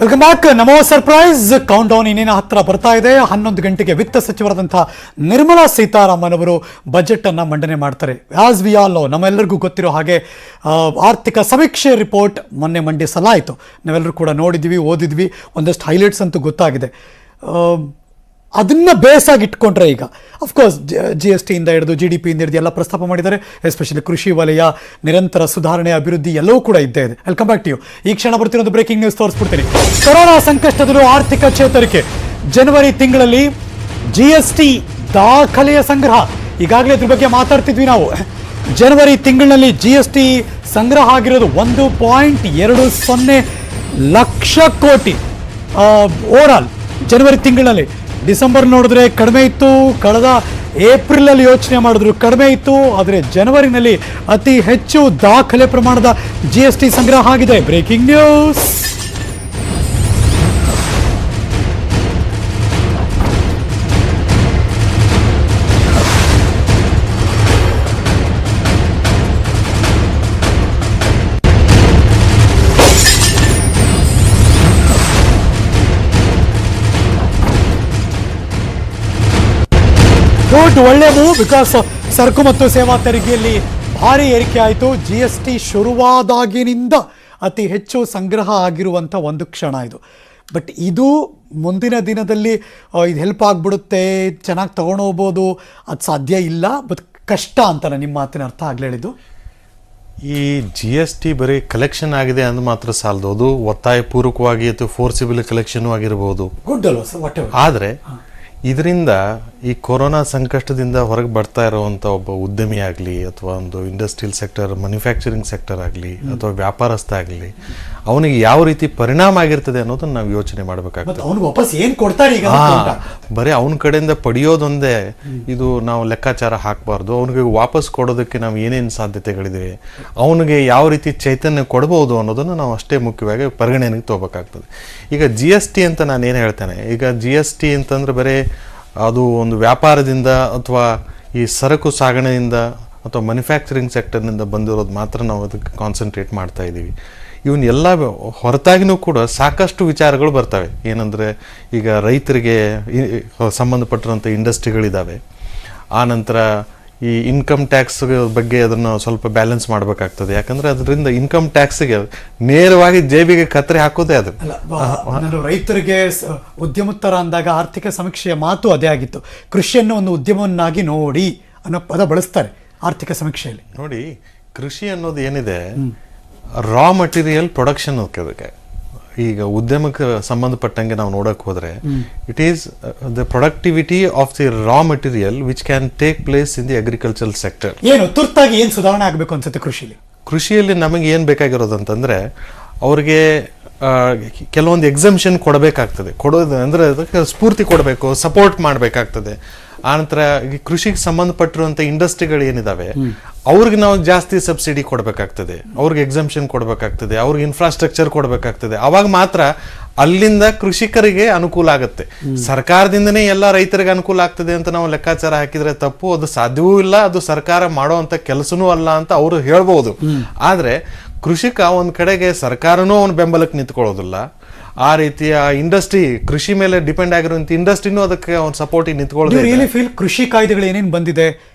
Welcome back. ನಮೋ surprise count down ಇನ್ನೇನು ಹತ್ರ ಬರ್ತಾ ಇದೆ. 11 ಗಂಟೆಗೆ ವಿತ್ತ ಸಚಿವರಾದಂತಹ ನಿರ್ಮಲಾ ಸೀತಾರಾಮನ್ ಅವರು ಬಜೆಟ್ ಅನ್ನ ಮಂಡನೆ ಮಾಡ್ತಾರೆ. ಆಸ್ ವಿ ಆಲ್ ನೋ, ನಮ್ಮೆಲ್ಲರಿಗೂ ಗೊತ್ತಿರೋ ಹಾಗೆ ಆರ್ಥಿಕ ಸಮೀಕ್ಷೆ ರಿಪೋರ್ಟ್ ಮೊನ್ನೆ ಮಂಡಿಸಲಾಯಿತು. ನಾವೆಲ್ಲರೂ ಕೂಡ ನೋಡಿದ್ವಿ, ಓದಿದ್ವಿ. ಒಂದಷ್ಟು ಹೈಲೈಟ್ಸ್ ಅಂತೂ ಗೊತ್ತಾಗಿದೆ. ಅದನ್ನ ಬೇಸಾಗಿ ಇಟ್ಕೊಂಡ್ರೆ ಈಗ ಅಫ್ಕೋರ್ಸ್ GST ಇಂದ ಹಿಡಿದು GDP ಇಂದ ಹಿಡಿದು ಎಲ್ಲ ಪ್ರಸ್ತಾಪ ಮಾಡಿದ್ದಾರೆ. ಎಸ್ಪೆಷಲಿ ಕೃಷಿ ವಲಯ, ನಿರಂತರ ಸುಧಾರಣೆ, ಅಭಿವೃದ್ಧಿ ಎಲ್ಲವೂ ಕೂಡ ಇದ್ದೇ ಇದೆ. Welcome back to you. ಈ ಕ್ಷಣ ಬರ್ತಿರೋದು ಬ್ರೇಕಿಂಗ್ ನ್ಯೂಸ್ ತೋರಿಸ್ಬಿಡ್ತೀನಿ. ಕೊರೋನಾ ಸಂಕಷ್ಟದಲ್ಲೂ ಆರ್ಥಿಕ ಚೇತರಿಕೆ. ಜನವರಿ ತಿಂಗಳಲ್ಲಿ GST ದಾಖಲೆಯ ಸಂಗ್ರಹ. ಈಗಾಗಲೇ ಇದ್ರ ಬಗ್ಗೆ ಮಾತಾಡ್ತಿದ್ವಿ ನಾವು. ಜನವರಿ ತಿಂಗಳಿನಲ್ಲಿ GST ಸಂಗ್ರಹ ಆಗಿರೋದು 1.20 ಲಕ್ಷ ಕೋಟಿ ಓವರಾಲ್ ಜನವರಿ ತಿಂಗಳಲ್ಲಿ. ಡಿಸೆಂಬರ್ ನೋಡಿದ್ರೆ ಕಡಿಮೆ ಇತ್ತು, ಕಳೆದ ಏಪ್ರಿಲಲ್ಲಿ ಯೋಚನೆ ಮಾಡಿದ್ರು ಕಡಿಮೆ ಇತ್ತು, ಆದರೆ ಜನವರಿನಲ್ಲಿ ಅತಿ ಹೆಚ್ಚು ದಾಖಲೆ ಪ್ರಮಾಣದ GST ಸಂಗ್ರಹ ಆಗಿದೆ. Breaking news. ಗುಡ್, ಒಳ್ಳೆ ಮೂವ್. ಬಿಕಾಸ್ ಸರಕು ಮತ್ತು ಸೇವಾ ತೆರಿಗೆಯಲ್ಲಿ ಭಾರಿ ಏರಿಕೆ ಆಯಿತು. GST ಶುರುವಾದಾಗಿನಿಂದ ಅತಿ ಹೆಚ್ಚು ಸಂಗ್ರಹ ಆಗಿರುವಂಥ ಒಂದು ಕ್ಷಣ ಇದು. ಬಟ್ ಇದು ಮುಂದಿನ ದಿನದಲ್ಲಿ ಇದು ಹೆಲ್ಪ್ ಆಗಿಬಿಡುತ್ತೆ, ಚೆನ್ನಾಗಿ ತೊಗೊಂಡೋಗ್ಬೋದು, ಅದು ಸಾಧ್ಯ ಇಲ್ಲ. ಬಟ್ ಕಷ್ಟ ಅಂತಾನೆ ನಿಮ್ಮ ಮಾತಿನ ಅರ್ಥ ಆಗಲೇ ಹೇಳಿದ್ದು. ಈ GST ಬರೀ ಕಲೆಕ್ಷನ್ ಆಗಿದೆ ಅಂದ್ ಮಾತ್ರ ಸಾಲದು, ಅದು ಒತ್ತಾಯಪೂರ್ವಕವಾಗಿ ಅಥವಾ ಫೋರ್ಸಿಬಲ್ ಕಲೆಕ್ಷನ್ ಆಗಿರಬಹುದು. ಗುಡ್ ಅಲ್ವಾ ಸರ್? What ever. ಆದರೆ ಇದರಿಂದ ಈ ಕೊರೋನಾ ಸಂಕಷ್ಟದಿಂದ ಹೊರಗೆ ಬರ್ತಾ ಇರುವಂಥ ಒಬ್ಬ ಉದ್ಯಮಿ ಆಗಲಿ ಅಥವಾ ಒಂದು ಇಂಡಸ್ಟ್ರಿಯಲ್ ಸೆಕ್ಟರ್, ಮ್ಯಾನುಫ್ಯಾಕ್ಚರಿಂಗ್ ಸೆಕ್ಟರ್ ಆಗಲಿ ಅಥವಾ ವ್ಯಾಪಾರಸ್ಥ ಆಗಲಿ, ಅವನಿಗೆ ಯಾವ ರೀತಿ ಪರಿಣಾಮ ಆಗಿರ್ತದೆ ಅನ್ನೋದನ್ನ ನಾವು ಯೋಚನೆ ಮಾಡಬೇಕಾಗ್ತದೆ. ಅವನು ವಾಪಸ್ ಏನು ಕೊಡ್ತಾರೆ ಈಗ? ಬರೀ ಅವನ ಕಡೆಯಿಂದ ಪಡೆಯೋದೊಂದೇ ಇದು ನಾವು ಲೆಕ್ಕಾಚಾರ ಹಾಕಬಾರ್ದು. ಅವನಿಗೆ ವಾಪಸ್ ಕೊಡೋದಕ್ಕೆ ನಾವು ಏನೇನು ಸಾಧ್ಯತೆಗಳಿದೆ, ಅವನಿಗೆ ಯಾವ ರೀತಿ ಚೈತನ್ಯ ಕೊಡ್ಬೋದು ಅನ್ನೋದನ್ನು ನಾವು ಅಷ್ಟೇ ಮುಖ್ಯವಾಗಿ ಪರಿಗಣನೆಗೆ ತಗೋಬೇಕಾಗ್ತದೆ. ಈಗ GST ಅಂತ ನಾನು ಏನು ಹೇಳ್ತೇನೆ, ಈಗ GST ಅಂತಂದ್ರೆ ಬರೀ ಅದು ಒಂದು ವ್ಯಾಪಾರದಿಂದ ಅಥವಾ ಈ ಸರಕು ಸಾಗಣೆಯಿಂದ ಅಥವಾ ಮ್ಯಾನುಫ್ಯಾಕ್ಚರಿಂಗ್ ಸೆಕ್ಟರ್ನಿಂದ ಬಂದಿರೋದು ಮಾತ್ರ ನಾವು ಅದಕ್ಕೆ ಕಾನ್ಸಂಟ್ರೇಟ್ ಮಾಡ್ತಾ ಇದ್ದೀವಿ. ಇವನ್ ಎಲ್ಲ ಹೊರತಾಗಿನೂ ಕೂಡ ಸಾಕಷ್ಟು ವಿಚಾರಗಳು ಬರ್ತವೆ. ಏನಂದರೆ ಈಗ ರೈತರಿಗೆ ಸಂಬಂಧಪಟ್ಟಿರುವಂಥ ಇಂಡಸ್ಟ್ರಿಗಳಿದ್ದಾವೆ. ಆ ನಂತರ ಈ ಇನ್ಕಮ್ ಟ್ಯಾಕ್ಸ್ ಬಗ್ಗೆ ಅದನ್ನು ಸ್ವಲ್ಪ ಬ್ಯಾಲೆನ್ಸ್ ಮಾಡಬೇಕಾಗ್ತದೆ. ಯಾಕಂದರೆ ಅದರಿಂದ ಇನ್ಕಮ್ ಟ್ಯಾಕ್ಸ್ಗೆ ನೇರವಾಗಿ ಜೇಬಿಗೆ ಕತ್ತರಿ ಹಾಕೋದೇ ಅದು. ರೈತರಿಗೆ ಉದ್ಯಮೋತ್ತರ ಅಂದಾಗ ಆರ್ಥಿಕ ಸಮೀಕ್ಷೆಯ ಮಾತು ಅದೇ ಆಗಿತ್ತು. ಕೃಷಿಯನ್ನು ಒಂದು ಉದ್ಯಮವನ್ನಾಗಿ ನೋಡಿ ಅನ್ನೋ ಪದ ಬಳಸ್ತಾರೆ ಆರ್ಥಿಕ ಸಮೀಕ್ಷೆಯಲ್ಲಿ. ನೋಡಿ, ಕೃಷಿ ಅನ್ನೋದು ಏನಿದೆ, ರಾ ಮಟೀರಿಯಲ್ ಪ್ರೊಡಕ್ಷನ್ ಅದಕ್ಕೆ. ಈಗ ಉದ್ಯಮಕ್ಕೆ ಸಂಬಂಧಪಟ್ಟಂಗೆ ನಾವು ನೋಡಕ್ ಹೋದ್ರೆ it is the productivity of the raw material which can take place in the agricultural sector. ಏನು ತುರ್ತಾಗಿ ಏನು ಸುಧಾರಣೆ ಆಗಬೇಕು ಅನ್ಸುತ್ತೆ ಕೃಷಿಯಲ್ಲಿ ನಮಗೆ ಏನು ಬೇಕಾಗಿರೋದು ಅಂತಂದ್ರೆ, ಅವ್ರಿಗೆ ಕೆಲವೊಂದು ಎಕ್ಸಂಪ್ಷನ್ ಕೊಡಬೇಕಾಗ್ತದೆ. ಕೊಡೋದು ಅಂದ್ರೆ ಅದಕ್ಕೆ ಸ್ಫೂರ್ತಿ ಕೊಡಬೇಕು, ಸಪೋರ್ಟ್ ಮಾಡಬೇಕಾಗ್ತದೆ. ಆನಂತರ ಈ ಕೃಷಿಗೆ ಸಂಬಂಧಪಟ್ಟಿರುವಂಥ ಇಂಡಸ್ಟ್ರಿಗಳು ಏನಿದಾವೆ ಅವ್ರಿಗೆ ನಾವು ಜಾಸ್ತಿ ಸಬ್ಸಿಡಿ ಕೊಡಬೇಕಾಗ್ತದೆ, ಅವ್ರಿಗೆ ಎಕ್ಸಂಪ್ಷನ್ ಕೊಡಬೇಕಾಗ್ತದೆ, ಅವ್ರಿಗೆ ಇನ್ಫ್ರಾಸ್ಟ್ರಕ್ಚರ್ ಕೊಡಬೇಕಾಗ್ತದೆ. ಅವಾಗ ಮಾತ್ರ ಅಲ್ಲಿಂದ ಕೃಷಿಕರಿಗೆ ಅನುಕೂಲ ಆಗುತ್ತೆ. ಸರ್ಕಾರದಿಂದನೇ ಎಲ್ಲ ರೈತರಿಗೆ ಅನುಕೂಲ ಆಗ್ತದೆ ಅಂತ ನಾವು ಲೆಕ್ಕಾಚಾರ ಹಾಕಿದ್ರೆ ತಪ್ಪು. ಅದು ಸಾಧ್ಯವೂ ಇಲ್ಲ, ಅದು ಸರ್ಕಾರ ಮಾಡುವಂತ ಕೆಲಸನೂ ಅಲ್ಲ ಅಂತ ಅವರು ಹೇಳ್ಬಹುದು. ಆದ್ರೆ ಕೃಷಿಕ ಒಂದ್ ಕಡೆಗೆ ಸರ್ಕಾರನೂ ಅವನ ಬೆಂಬಲಕ್ಕೆ ನಿಂತ್ಕೊಳ್ಳೋದಿಲ್ಲ. ಆ ರೀತಿಯ ಇಂಡಸ್ಟ್ರಿ, ಕೃಷಿ ಮೇಲೆ ಡಿಪೆಂಡ್ ಆಗಿರುವಂತ ಇಂಡಸ್ಟ್ರಿನೂ ಅದಕ್ಕೆ ಒಂದು ಸಪೋರ್ಟಿಗೆ ನಿಂತ್ಕೊಳ್ಳೋದು. ಕೃಷಿ ಕಾಯ್ದೆಗಳು ಏನೇನು ಬಂದಿದೆ,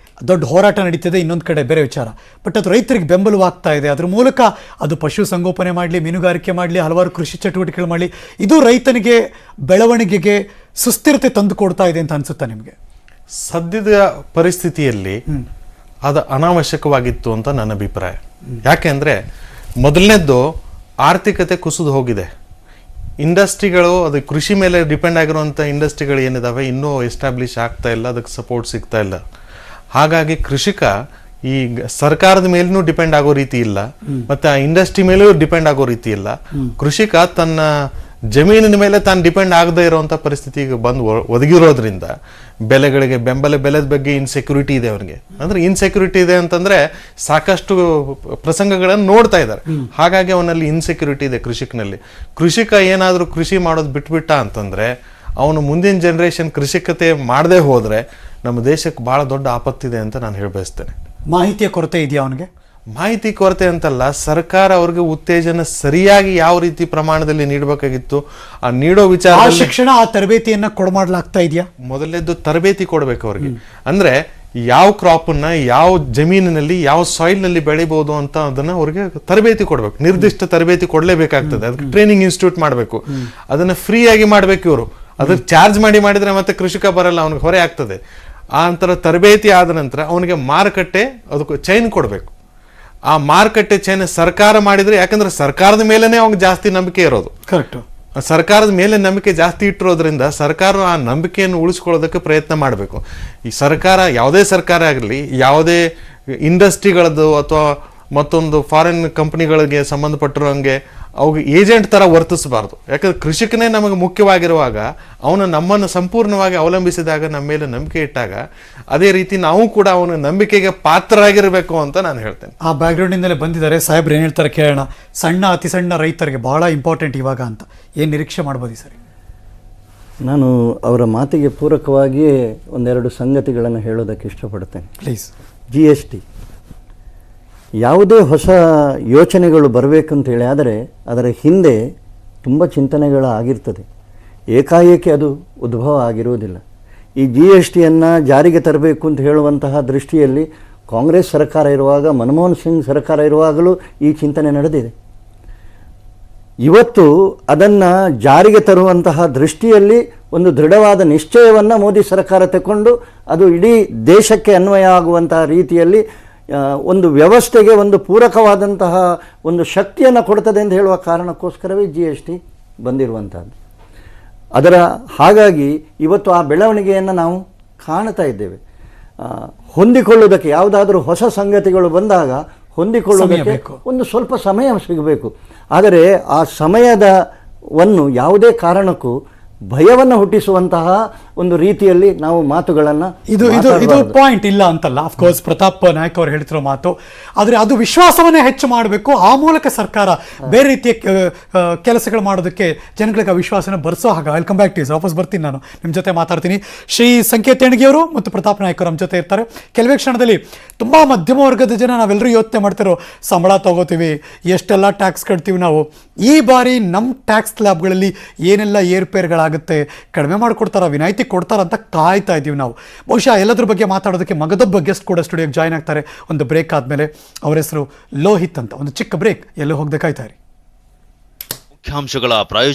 ದೊಡ್ಡ ಹೋರಾಟ ನಡೀತಿದೆ, ಇನ್ನೊಂದು ಕಡೆ ಬೇರೆ ವಿಚಾರ. ಬಟ್ ಅದು ರೈತರಿಗೆ ಬೆಂಬಲವಾಗ್ತಾ ಇದೆ. ಅದ್ರ ಮೂಲಕ ಅದು ಪಶು ಸಂಗೋಪನೆ ಮಾಡಲಿ, ಮೀನುಗಾರಿಕೆ ಮಾಡಲಿ, ಹಲವಾರು ಕೃಷಿ ಚಟುವಟಿಕೆಗಳು ಮಾಡಲಿ, ಇದು ರೈತನಿಗೆ ಬೆಳವಣಿಗೆಗೆ ಸುಸ್ಥಿರತೆ ತಂದು ಕೊಡ್ತಾ ಇದೆ ಅಂತ ಅನ್ಸುತ್ತಾ ನಿಮಗೆ? ಸದ್ಯದ ಪರಿಸ್ಥಿತಿಯಲ್ಲಿ ಅದು ಅನಾವಶ್ಯಕವಾಗಿತ್ತು ಅಂತ ನನ್ನ ಅಭಿಪ್ರಾಯ. ಯಾಕೆಂದ್ರೆ ಮೊದಲನೇದ್ದು ಆರ್ಥಿಕತೆ ಕುಸಿದು ಹೋಗಿದೆ. ಇಂಡಸ್ಟ್ರಿಗಳು, ಅದು ಕೃಷಿ ಮೇಲೆ ಡಿಪೆಂಡ್ ಆಗಿರುವಂಥ ಇಂಡಸ್ಟ್ರಿಗಳು ಏನಿದಾವೆ ಇನ್ನೂ ಎಸ್ಟಾಬ್ಲಿಷ್ ಆಗ್ತಾ ಇಲ್ಲ, ಅದಕ್ಕೆ ಸಪೋರ್ಟ್ ಸಿಗ್ತಾ ಇಲ್ಲ. ಹಾಗಾಗಿ ಕೃಷಿಕ ಈ ಸರ್ಕಾರದ ಮೇಲೂ ಡಿಪೆಂಡ್ ಆಗೋ ರೀತಿ ಇಲ್ಲ, ಮತ್ತೆ ಆ ಇಂಡಸ್ಟ್ರಿ ಮೇಲೂ ಡಿಪೆಂಡ್ ಆಗೋ ರೀತಿ ಇಲ್ಲ. ಕೃಷಿಕ ತನ್ನ ಜಮೀನಿನ ಮೇಲೆ ತಾನು ಡಿಪೆಂಡ್ ಆಗದೆ ಇರುವಂತ ಪರಿಸ್ಥಿತಿಗೆ ಬಂದು ಒದಗಿರೋದ್ರಿಂದ ಬೆಲೆಗಳಿಗೆ ಬೆಲೆದ ಬಗ್ಗೆ ಇನ್ಸೆಕ್ಯೂರಿಟಿ ಇದೆ ಅವನಿಗೆ. ಅಂದ್ರೆ ಇನ್ಸೆಕ್ಯೂರಿಟಿ ಇದೆ ಅಂತಂದ್ರೆ ಸಾಕಷ್ಟು ಪ್ರಸಂಗಗಳನ್ನು ನೋಡ್ತಾ ಇದ್ದಾರೆ. ಹಾಗಾಗಿ ಅವನಲ್ಲಿ ಇನ್ಸೆಕ್ಯೂರಿಟಿ ಇದೆ ಕೃಷಿಕನಲ್ಲಿ. ಕೃಷಿಕ ಏನಾದ್ರೂ ಕೃಷಿ ಮಾಡೋದು ಬಿಟ್ಬಿಟ್ಟ ಅಂತಂದ್ರೆ ಅವನು ಮುಂದಿನ ಜನರೇಷನ್ ಕೃಷಿಕತೆ ಮಾಡದೆ ಹೋದ್ರೆ ನಮ್ಮ ದೇಶಕ್ಕೆ ಬಹಳ ದೊಡ್ಡ ಆಪತ್ತಿದೆ ಅಂತ ನಾನು ಹೇಳಬಯಸ್ತೇನೆ. ಮಾಹಿತಿಯ ಕೊರತೆ ಇದೆಯಾ ಅವನಿಗೆ? ಮಾಹಿತಿ ಕೊರತೆ ಅಂತಲ್ಲ, ಸರ್ಕಾರ ಅವ್ರಿಗೆ ಉತ್ತೇಜನ ಸರಿಯಾಗಿ ಯಾವ ರೀತಿ ಪ್ರಮಾಣದಲ್ಲಿ ನೀಡಬೇಕಾಗಿತ್ತು ಆ ನೀಡೋ ವಿಚಾರ ಆ ಶಿಕ್ಷಣ ಆ ತರಬೇತಿಯನ್ನ ಕೊಡಮಾಡ್ಲಾಗ್ತಾ ಇದೆಯಾ? ಮೊದಲನೇದು ತರಬೇತಿ ಕೊಡ್ಬೇಕು ಅವ್ರಿಗೆ. ಅಂದ್ರೆ ಯಾವ ಕ್ರಾಪ್ ಅನ್ನ ಯಾವ ಜಮೀನಿನಲ್ಲಿ ಯಾವ ಸಾಯಿಲ್ ನಲ್ಲಿ ಬೆಳಿಬಹುದು ಅಂತ ಅದನ್ನ ಅವ್ರಿಗೆ ತರಬೇತಿ ಕೊಡ್ಬೇಕು. ನಿರ್ದಿಷ್ಟ ತರಬೇತಿ ಕೊಡ್ಲೇಬೇಕಾಗ್ತದೆ. ಅದಕ್ಕೆ ಟ್ರೈನಿಂಗ್ ಇನ್ಸ್ಟಿಟ್ಯೂಟ್ ಮಾಡಬೇಕು. ಅದನ್ನ ಫ್ರೀ ಆಗಿ ಮಾಡ್ಬೇಕು ಇವರು. ಅದಕ್ಕೆ ಚಾರ್ಜ್ ಮಾಡಿದ್ರೆ ಮತ್ತೆ ಕೃಷಿಕ ಬರಲ್ಲ, ಅವನಿಗೆ ಹೊರೆ ಆಗ್ತದೆ. ಆ ನಂತರ ತರಬೇತಿ ಆದ ನಂತರ ಅವನಿಗೆ ಮಾರುಕಟ್ಟೆ ಅದಕ್ಕೆ ಚೈನ್ ಕೊಡ್ಬೇಕು. ಆ ಮಾರುಕಟ್ಟೆ ಚೈನ್ ಸರ್ಕಾರ ಮಾಡಿದ್ರೆ, ಯಾಕಂದ್ರೆ ಸರ್ಕಾರದ ಮೇಲೆನೆ ಅವ್ನಿಗೆ ಜಾಸ್ತಿ ನಂಬಿಕೆ ಇರೋದು. ಕರೆಕ್ಟ್. ಸರ್ಕಾರದ ಮೇಲೆ ನಂಬಿಕೆ ಜಾಸ್ತಿ ಇಟ್ಟಿರೋದ್ರಿಂದ ಸರ್ಕಾರ ಆ ನಂಬಿಕೆಯನ್ನು ಉಳಿಸ್ಕೊಳ್ಳೋದಕ್ಕೆ ಪ್ರಯತ್ನ ಮಾಡಬೇಕು. ಈ ಸರ್ಕಾರ, ಯಾವುದೇ ಸರ್ಕಾರ ಆಗಿರಲಿ, ಯಾವುದೇ ಇಂಡಸ್ಟ್ರಿಗಳದ್ದು ಅಥವಾ ಮತ್ತೊಂದು ಫಾರಿನ್ ಕಂಪನಿಗಳಿಗೆ ಸಂಬಂಧಪಟ್ಟಿರೋಂಗೆ ಅವಾಗ ಏಜೆಂಟ್ ತರ ವರ್ತಿಸಬಾರ್ದು. ಯಾಕಂದ್ರೆ ಕೃಷಿಕನೇ ನಮಗೆ ಮುಖ್ಯವಾಗಿರುವಾಗ ಅವನು ನಮ್ಮನ್ನು ಸಂಪೂರ್ಣವಾಗಿ ಅವಲಂಬಿಸಿದಾಗ, ನಮ್ಮ ಮೇಲೆ ನಂಬಿಕೆ ಇಟ್ಟಾಗ, ಅದೇ ರೀತಿ ನಾವು ಕೂಡ ಅವನ ನಂಬಿಕೆಗೆ ಪಾತ್ರರಾಗಿರ್ಬೇಕು ಅಂತ ನಾನು ಹೇಳ್ತೇನೆ. ಆ ಬ್ಯಾಕ್ಗ್ರೌಂಡ್ ಇಂದಲೇ ಬಂದಿದ್ದಾರೆ. ಸಾಹೇಬ್ರು ಏನ್ ಹೇಳ್ತಾರೆ ಕೇಳೋಣ. ಸಣ್ಣ ಅತಿ ಸಣ್ಣ ರೈತರಿಗೆ ಬಹಳ ಇಂಪಾರ್ಟೆಂಟ್ ಇವಾಗ ಅಂತ ಏನ್ ನಿರೀಕ್ಷೆ ಮಾಡ್ಬೋದು ಸರಿ? ನಾನು ಅವರ ಮಾತಿಗೆ ಪೂರಕವಾಗಿಯೇ ಒಂದೆರಡು ಸಂಗತಿಗಳನ್ನು ಹೇಳೋದಕ್ಕೆ ಇಷ್ಟಪಡ್ತೇನೆ. ಪ್ಲೀಸ್. GST ಯಾವುದೇ ಹೊಸ ಯೋಚನೆಗಳು ಬರಬೇಕಂತೇಳಿ ಆದರೆ ಅದರ ಹಿಂದೆ ತುಂಬ ಚಿಂತನೆಗಳು ಆಗಿರ್ತದೆ. ಏಕಾಏಕಿ ಅದು ಉದ್ಭವ ಆಗಿರುವುದಿಲ್ಲ. ಈ GSTಯನ್ನು ಜಾರಿಗೆ ತರಬೇಕು ಅಂತ ಹೇಳುವಂತಹ ದೃಷ್ಟಿಯಲ್ಲಿ ಕಾಂಗ್ರೆಸ್ ಸರ್ಕಾರ ಇರುವಾಗ, ಮನಮೋಹನ್ ಸಿಂಗ್ ಸರ್ಕಾರ ಇರುವಾಗಲೂ ಈ ಚಿಂತನೆ ನಡೆದಿದೆ. ಇವತ್ತು ಅದನ್ನು ಜಾರಿಗೆ ತರುವಂತಹ ದೃಷ್ಟಿಯಲ್ಲಿ ಒಂದು ದೃಢವಾದ ನಿಶ್ಚಯವನ್ನು ಮೋದಿ ಸರ್ಕಾರ ತಗೊಂಡು ಅದು ಇಡೀ ದೇಶಕ್ಕೆ ಅನ್ವಯ ಆಗುವಂತಹ ರೀತಿಯಲ್ಲಿ ಒಂದು ವ್ಯವಸ್ಥೆಗೆ ಒಂದು ಪೂರಕವಾದಂತಹ ಒಂದು ಶಕ್ತಿಯನ್ನು ಕೊಡ್ತದೆ ಅಂತ ಹೇಳುವ ಕಾರಣಕ್ಕೋಸ್ಕರವೇ GST ಬಂದಿರುವಂಥದ್ದು. ಹಾಗಾಗಿ ಇವತ್ತು ಆ ಬೆಳವಣಿಗೆಯನ್ನು ನಾವು ಕಾಣ್ತಾ ಇದ್ದೇವೆ. ಹೊಂದಿಕೊಳ್ಳುವುದಕ್ಕೆ ಯಾವುದಾದ್ರೂ ಹೊಸ ಸಂಗತಿಗಳು ಬಂದಾಗ ಹೊಂದಿಕೊಳ್ಳುವುದಕ್ಕೆ ಒಂದು ಸ್ವಲ್ಪ ಸಮಯ ಸಿಗಬೇಕು. ಆದರೆ ಆ ಸಮಯವನ್ನು ಯಾವುದೇ ಕಾರಣಕ್ಕೂ ಭಯವನ್ನು ಹುಟ್ಟಿಸುವಂತಹ ಒಂದು ರೀತಿಯಲ್ಲಿ ನಾವು ಮಾತುಗಳನ್ನು ಇದು ಪಾಯಿಂಟ್ ಇಲ್ಲ ಅಂತಲ್ಲ. ಅಫ್ಕೋರ್ಸ್ ಪ್ರತಾಪ್ ನಾಯಕ್ ಅವರು ಹೇಳ್ತಿರೋ ಮಾತು. ಆದರೆ ಅದು ವಿಶ್ವಾಸವನ್ನೇ ಹೆಚ್ಚು ಮಾಡಬೇಕು. ಆ ಮೂಲಕ ಸರ್ಕಾರ ಬೇರೆ ರೀತಿಯ ಕೆಲಸಗಳು ಮಾಡೋದಕ್ಕೆ ಜನಗಳಿಗೆ ಆ ವಿಶ್ವಾಸನ ಬರ್ಸೋ ಹಾಗೆ. I will come back to you. ವಾಪಸ್ ಬರ್ತೀನಿ, ನಾನು ನಿಮ್ಮ ಜೊತೆ ಮಾತಾಡ್ತೀನಿ. ಶ್ರೀ ಸಂಕೇತ್ ತೆಣಗಿಯವರು ಮತ್ತು ಪ್ರತಾಪ್ ನಾಯಕ್ ಅವರು ನಮ್ಮ ಜೊತೆ ಇರ್ತಾರೆ. ಕೆಲವೇ ಕ್ಷಣದಲ್ಲಿ ತುಂಬ ಮಧ್ಯಮ ವರ್ಗದ ಜನ ನಾವೆಲ್ಲರೂ ಯೋಚನೆ ಮಾಡ್ತಿರೋ, ಸಂಬಳ ತಗೋತೀವಿ, ಎಷ್ಟೆಲ್ಲ ಟ್ಯಾಕ್ಸ್ ಕಟ್ತೀವಿ ನಾವು, ಈ ಬಾರಿ ನಮ್ಮ ಟ್ಯಾಕ್ಸ್ ಸ್ಲ್ಯಾಬ್ಗಳಲ್ಲಿ ಏನೆಲ್ಲ ಏರ್ಪೇರ್ಗಳಾಗುತ್ತೆ, ಕಡಿಮೆ ಮಾಡಿಕೊಡ್ತಾರ, ವಿನಾಯಿತಿ ಕೊಡ್ತಾರ ಅಂತ ಕಾಯ್ತಾ ಇದ್ದೀವಿ ನಾವು. ಬಹುಶಃ ಎಲ್ಲದ್ರ ಬಗ್ಗೆ ಮಾತಾಡೋದಕ್ಕೆ ಮಗದೊಬ್ಬ ಗೆಸ್ಟ್ ಕೂಡ ಸ್ಟುಡಿಯೋಗೆ ಜಾಯ್ನ್ ಆಗ್ತಾರೆ ಒಂದು ಬ್ರೇಕ್ ಆದಮೇಲೆ. ಅವರ ಹೆಸರು ಲೋಹಿತ್ ಅಂತ. ಒಂದು ಚಿಕ್ಕ ಬ್ರೇಕ್, ಎಲ್ಲೋ ಹೋಗದೆ ಕಾಯ್ತಾ ಇರಿ. ಮುಖ್ಯಾಂಶಗಳ